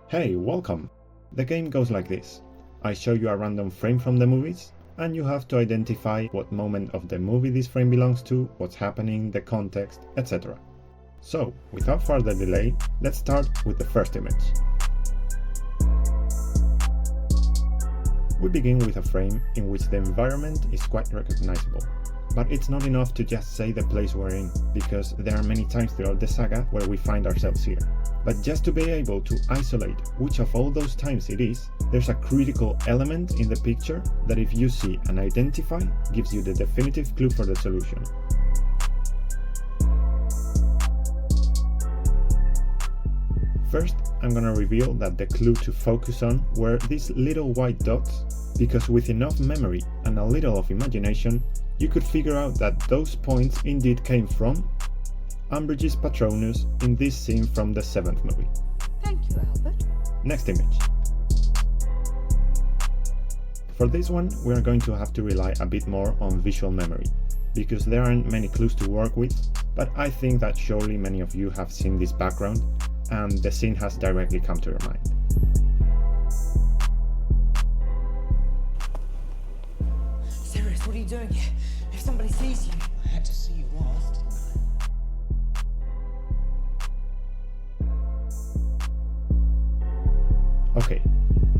Hey, welcome! The game goes like this. I show you a random frame from the movies, and you have to identify what moment of the movie this frame belongs to, what's happening, the context, etc. So, without further delay, let's start with the first image. We begin with a frame in which the environment is quite recognizable. But it's not enough to just say the place we're in, because there are many times throughout the saga where we find ourselves here. But just to be able to isolate which of all those times it is, there's a critical element in the picture that if you see and identify, gives you the definitive clue for the solution. First, I'm gonna reveal that the clue to focus on were these little white dots, because with enough memory and a little of imagination, you could figure out that those points indeed came from Umbridge's Patronus in this scene from the 7th movie. Thank you, Albert. Next image. For this one, we are going to have to rely a bit more on visual memory, because there aren't many clues to work with, but I think that surely many of you have seen this background, and the scene has directly come to your mind. Sirius, what are you doing here? If somebody sees you... I had to see you off, didn't I? Okay,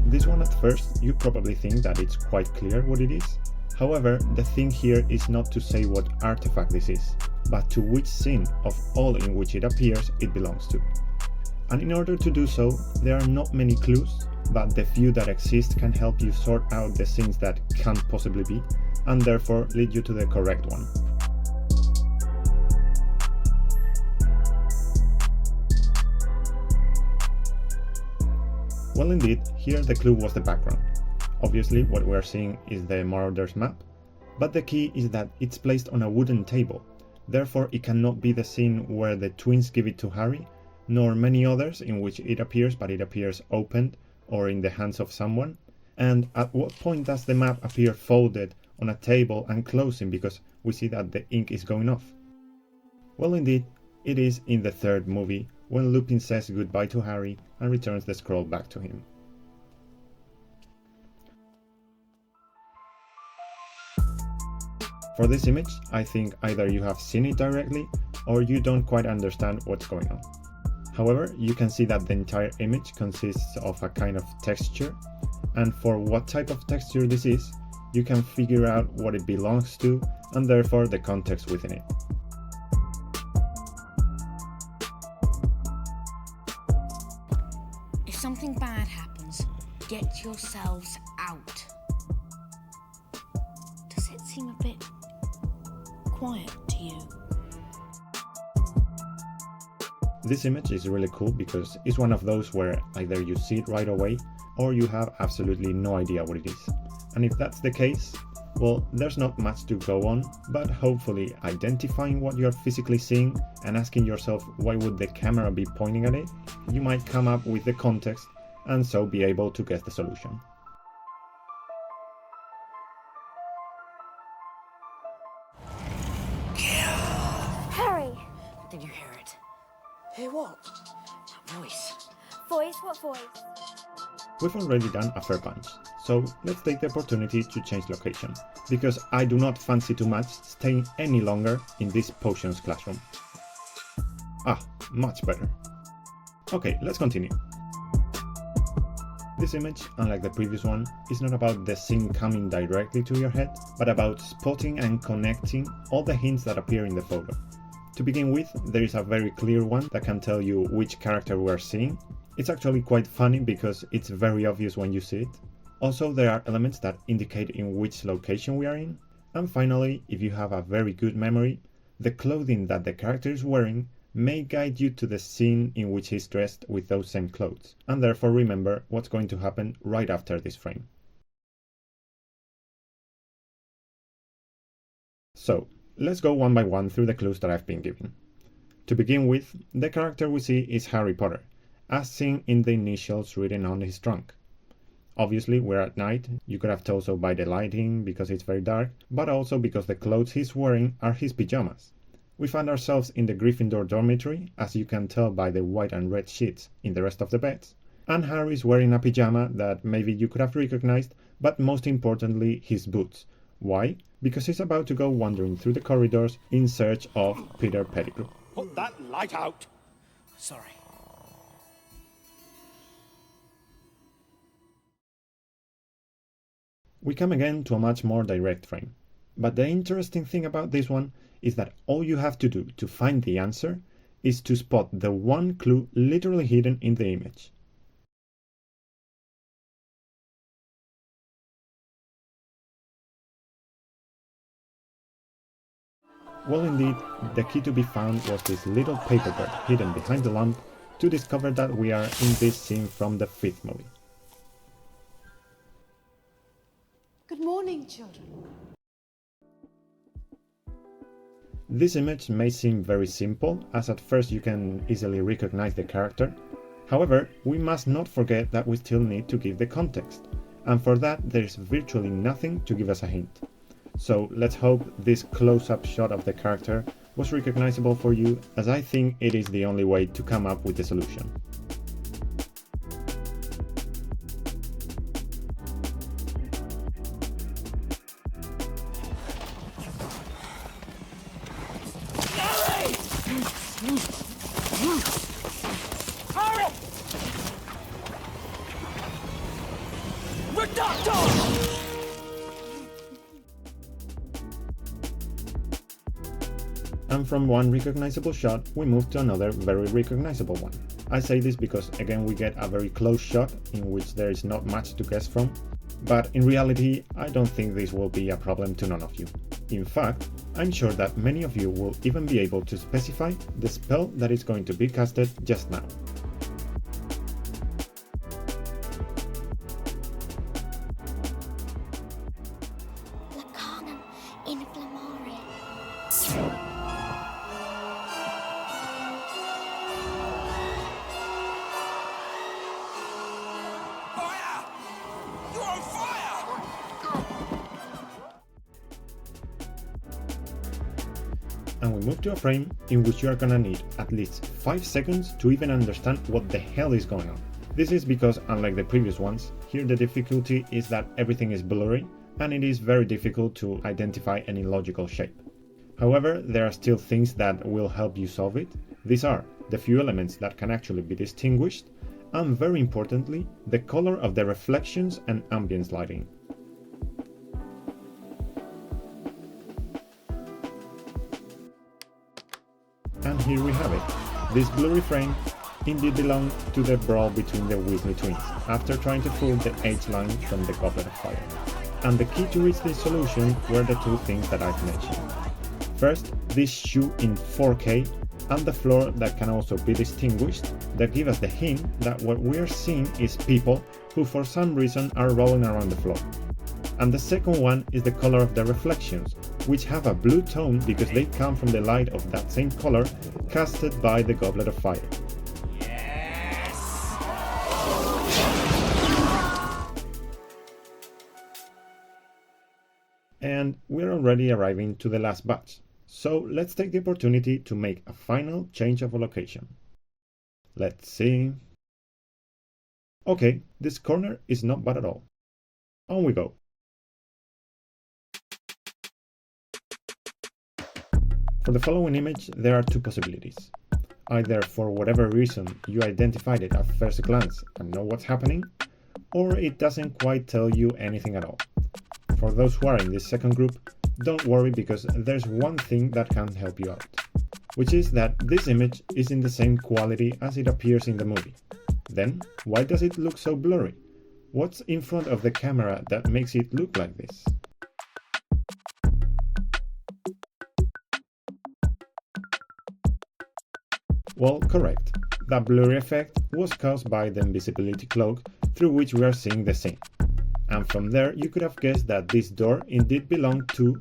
this one at first you probably think that it's quite clear what it is. However, the thing here is not to say what artifact this is, but to which scene of all in which it appears it belongs to. And in order to do so, there are not many clues, but the few that exist can help you sort out the scenes that can't possibly be, and therefore lead you to the correct one. Well, indeed, here the clue was the background. Obviously, what we are seeing is the Marauder's map, but the key is that it's placed on a wooden table. Therefore, it cannot be the scene where the twins give it to Harry, nor many others in which it appears, but it appears opened or in the hands of someone. And at what point does the map appear folded on a table and closing, because we see that the ink is going off? Well, indeed, it is in the 3rd movie, when Lupin says goodbye to Harry and returns the scroll back to him. For this image, I think either you have seen it directly or you don't quite understand what's going on. However, you can see that the entire image consists of a kind of texture, and for what type of texture this is, you can figure out what it belongs to and therefore the context within it. If something bad happens, get yourselves out. Does it seem a bit quiet to you? This image is really cool because it's one of those where either you see it right away or you have absolutely no idea what it is. And if that's the case, well, there's not much to go on, but hopefully identifying what you're physically seeing and asking yourself why would the camera be pointing at it, you might come up with the context and so be able to guess the solution. Harry! Did you hear it? Hear what? That voice. Voice? What voice? We've already done a fair bunch, so let's take the opportunity to change location, because I do not fancy too much staying any longer in this potions classroom. Ah, much better. Okay, let's continue. This image, unlike the previous one, is not about the scene coming directly to your head, but about spotting and connecting all the hints that appear in the photo. To begin with, there is a very clear one that can tell you which character we are seeing. It's actually quite funny because it's very obvious when you see it. Also, there are elements that indicate in which location we are in. And finally, if you have a very good memory, the clothing that the character is wearing may guide you to the scene in which he's dressed with those same clothes, and therefore remember what's going to happen right after this frame. So, let's go one by one through the clues that I've been given. To begin with, the character we see is Harry Potter, as seen in the initials written on his trunk. Obviously, we're at night, you could have told so by the lighting because it's very dark, but also because the clothes he's wearing are his pajamas. We find ourselves in the Gryffindor dormitory, as you can tell by the white and red sheets in the rest of the beds, and Harry is wearing a pyjama that maybe you could have recognized, but most importantly his boots. Why? Because he's about to go wandering through the corridors in search of Peter Pettigrew. Put that light out! Sorry. We come again to a much more direct frame. But the interesting thing about this one is that all you have to do to find the answer is to spot the one clue literally hidden in the image. Well, indeed, the key to be found was this little paper bird hidden behind the lamp to discover that we are in this scene from the 5th movie. Good morning, children. This image may seem very simple, as at first you can easily recognize the character. However, we must not forget that we still need to give the context, and for that there is virtually nothing to give us a hint. So let's hope this close-up shot of the character was recognizable for you, as I think it is the only way to come up with the solution. And from one recognizable shot, we move to another very recognizable one. I say this because again we get a very close shot in which there is not much to guess from, but in reality I don't think this will be a problem to none of you. In fact, I'm sure that many of you will even be able to specify the spell that is going to be casted just now. Lacanum inflammare. Fire! You're on fire! And we move to a frame in which you are gonna need at least 5 seconds to even understand what the hell is going on. This is because, unlike the previous ones, here the difficulty is that everything is blurry and it is very difficult to identify any logical shape. However, there are still things that will help you solve it. These are the few elements that can actually be distinguished, and very importantly, the color of the reflections and ambience lighting. And here we have it. This blurry frame indeed belonged to the brawl between the Weasley twins, after trying to fool the H-line from the Goblet of Fire. And the key to reach this solution were the two things that I've mentioned. First, this shoe in 4K and the floor that can also be distinguished, that give us the hint that what we're seeing is people who for some reason are rolling around the floor. And the second one is the color of the reflections, which have a blue tone because they come from the light of that same color casted by the Goblet of Fire. And we're already arriving to the last batch, so let's take the opportunity to make a final change of location. Let's see. Okay, this corner is not bad at all. On we go. For the following image, there are two possibilities. Either for whatever reason you identified it at first glance and know what's happening, or it doesn't quite tell you anything at all. For those who are in this second group, don't worry because there's one thing that can help you out, which is that this image is in the same quality as it appears in the movie. Then, why does it look so blurry? What's in front of the camera that makes it look like this? Well, correct. That blurry effect was caused by the invisibility cloak through which we are seeing the scene. And from there you could have guessed that this door indeed belonged to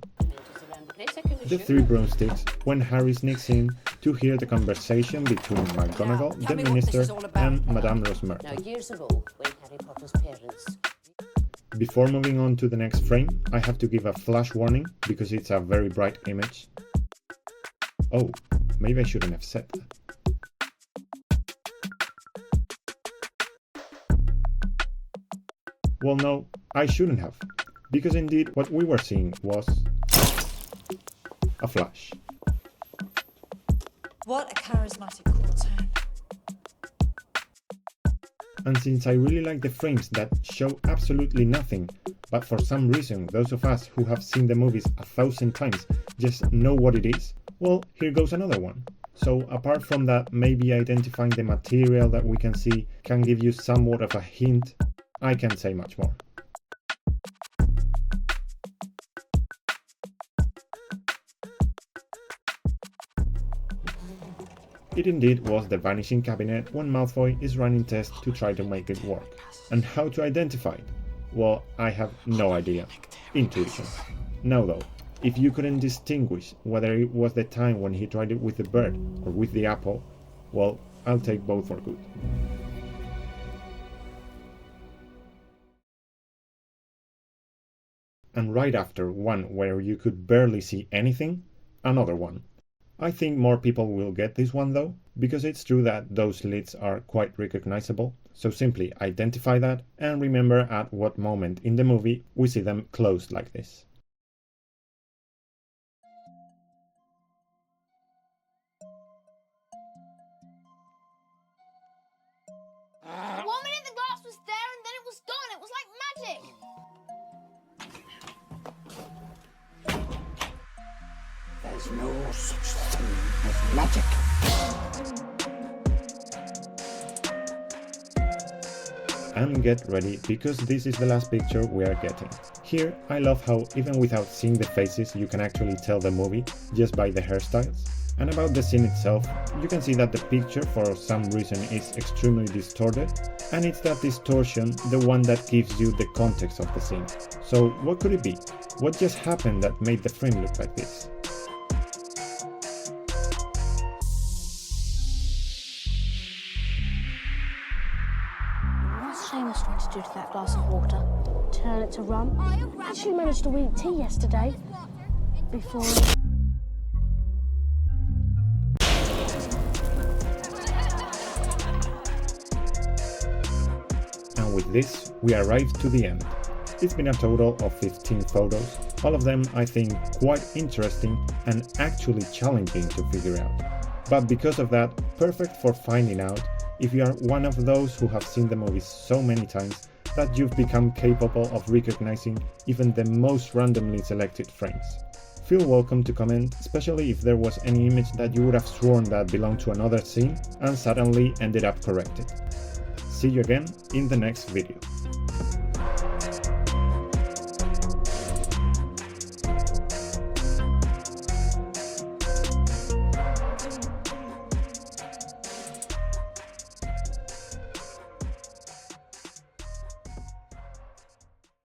the three broomsticks when Harry sneaks in to hear the conversation between McGonagall, the Minister, and Madame Rosmer. Now, years ago, when Harry Potter's parents... Before moving on to the next frame, I have to give a flash warning because it's a very bright image. Oh, maybe I shouldn't have said that. Well, no, I shouldn't have, because indeed what we were seeing was a flash. What a charismatic quartet. And since I really like the frames that show absolutely nothing, but for some reason those of us who have seen the movies 1,000 times just know what it is, well, here goes another one. So apart from that, maybe identifying the material that we can see can give you somewhat of a hint, I can't say much more. It indeed was the vanishing cabinet when Malfoy is running tests to try to make it work. And how to identify it? Well, I have no idea. Intuition. Now though, if you couldn't distinguish whether it was the time when he tried it with the bird or with the apple, well, I'll take both for good. And right after one where you could barely see anything, another one. I think more people will get this one though, because it's true that those lids are quite recognizable, so simply identify that and remember at what moment in the movie we see them closed like this. One minute the glass was there and then it was gone. It was like magic. There's no such thing as magic. And get ready, because this is the last picture we are getting. Here, I love how even without seeing the faces you can actually tell the movie just by the hairstyles. And about the scene itself, you can see that the picture for some reason is extremely distorted, and it's that distortion the one that gives you the context of the scene. So what could it be? What just happened that made the frame look like this? What's Seamus trying to do to that glass of water? Turn it to rum? I actually managed to eat tea yesterday. Before... And with this, we arrive to the end. It's been a total of 15 photos, all of them I think quite interesting and actually challenging to figure out. But because of that, perfect for finding out if you are one of those who have seen the movies so many times that you've become capable of recognizing even the most randomly selected frames. Feel welcome to comment, especially if there was any image that you would have sworn that belonged to another scene and suddenly ended up corrected. See you again in the next video.